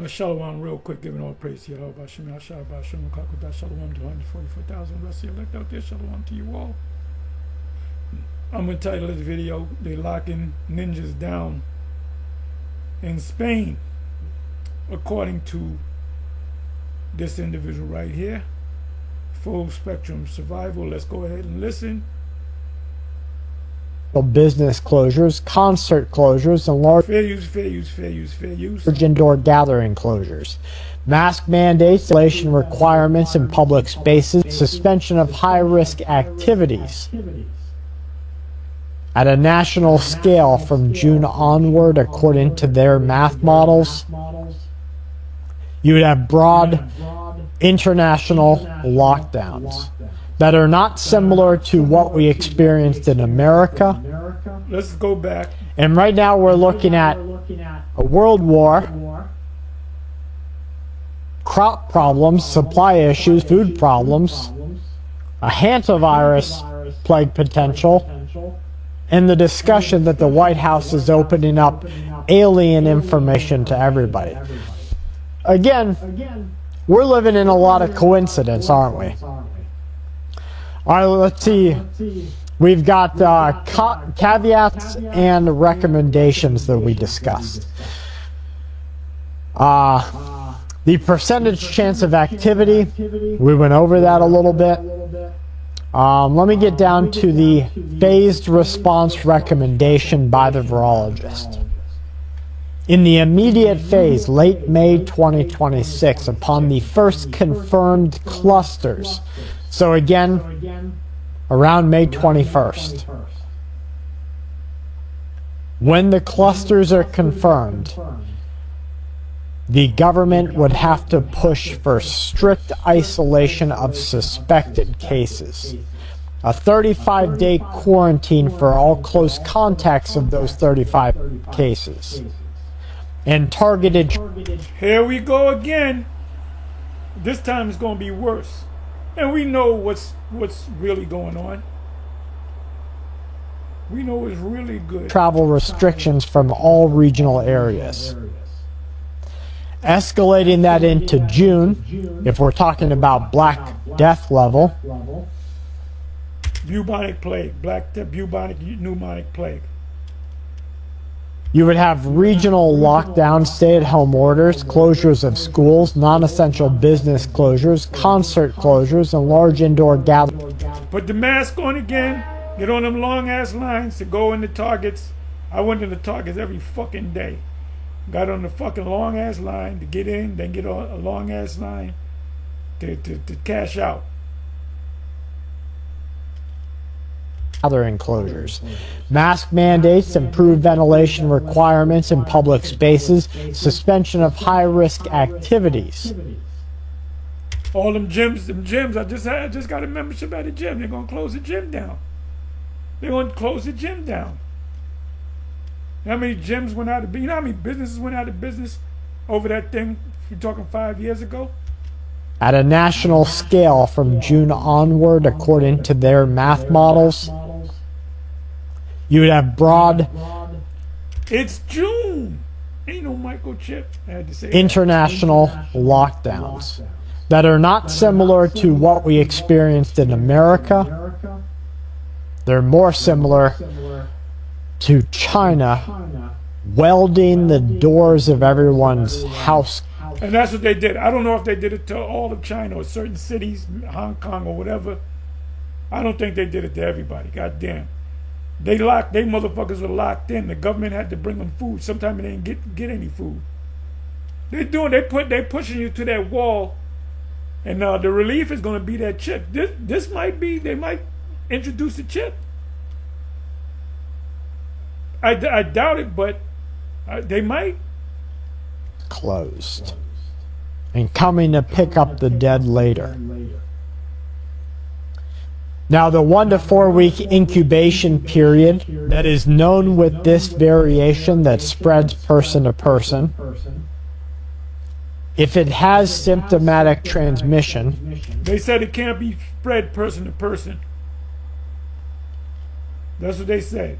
Shalom, real quick, giving all praise to you. Shalom to 144,000 rest of you elect out there. Shalom to you all. I'm going to title this video, They Locking Ninjas Down in Spain, according to this individual right here. Full spectrum survival. Let's go ahead and listen. Business closures, concert closures, and large fair use. Indoor gathering closures, mask mandates, isolation requirements in public spaces, suspension of high-risk activities. At a national scale from June onward, according to their math models, you would have broad international lockdowns that are not similar to what we experienced in America. Let's go back. And right now we're looking at a world war, crop problems, supply issues, food problems, a hantavirus plague potential, and the discussion that the White House is opening up alien information to everybody. Again, we're living in a lot of coincidence, aren't we? All right, let's see. We've got caveats and recommendations that we discussed. The percentage chance of activity, we went over that a little bit. Let me get down to the phased response recommendation by the virologist. In the immediate phase, late May 2026, upon the first confirmed clusters, so again, around May 21st, when the clusters are confirmed, the government would have to push for strict isolation of suspected cases, a 35-day quarantine for all close contacts of those 35 cases, and targeted... Here we go again. This time it's going to be worse. And we know what's really going on. We know it's really good. Travel restrictions from all regional areas. Escalating that into June, if we're talking about Black Death level. Bubonic plague, bubonic pneumonic plague. You would have regional lockdowns, stay-at-home orders, closures of schools, non-essential business closures, concert closures, and large indoor gatherings. Put the mask on again. Get on them long-ass lines to go into Targets. I went to the Targets every fucking day. Got on the fucking long-ass line to get in, then get on a long-ass line to cash out. Gathering closures, mask mandates, improved ventilation requirements in public spaces, suspension of high-risk activities. All them gyms. I just got a membership at the gym. They're gonna close the gym down. They're gonna close the gym down. How many gyms went out of business? You know how many businesses went out of business over that thing? You're talking 5 years ago. At a national scale from June onward, according to their math models, you would have broad... It's June. Ain't no microchip. I had to say international lockdowns that are not similar to what we experienced in America. They're more similar to China welding the doors of everyone's house. And that's what they did. I don't know if they did it to all of China or certain cities, Hong Kong or whatever. I don't think they did it to everybody. God damn. They motherfuckers were locked in. The government had to bring them food. Sometimes they didn't get any food. They pushing you to that wall, and the relief is going to be that chip. This might be, they might introduce a chip. I doubt it, but they might. Closed and coming to pick up the dead later. Now, the 1 to 4 week incubation period that is known with this variation that spreads person to person, if it has symptomatic transmission, they said it can't be spread person to person. That's what they said.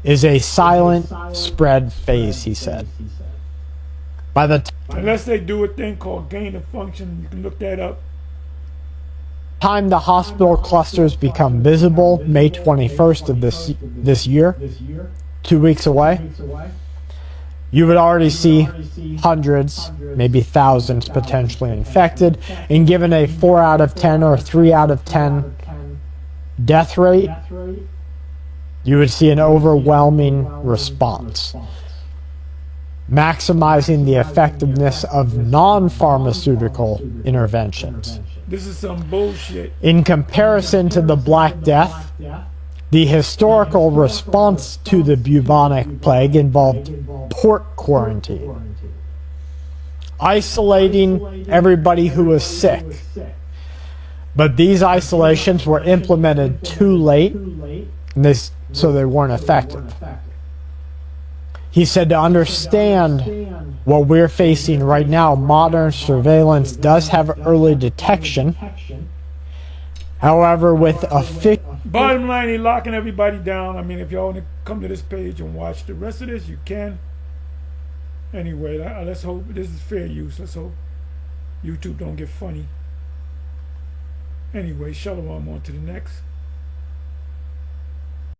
is a silent spread phase, he said. By the Unless they do a thing called gain of function, you can look that up. time the hospital clusters become visible, May 21st of this year, 2 weeks away, you would already see hundreds, maybe thousands potentially infected, and given a 4 out of 10 or 3 out of 10 death rate, you would see an overwhelming response, maximizing the effectiveness of non-pharmaceutical interventions. This is some bullshit. In comparison to the Black Death, the historical response to the bubonic plague involved port quarantine, isolating everybody who was sick. But these isolations were implemented too late, and so they weren't effective. He said to understand what we're facing right now, modern surveillance does have early detection. However, with a bottom line, he's locking everybody down. I mean, if y'all want to come to this page and watch the rest of this, you can. Anyway, let's hope this is fair use. Let's hope YouTube don't get funny. Anyway, shalom, on to the next.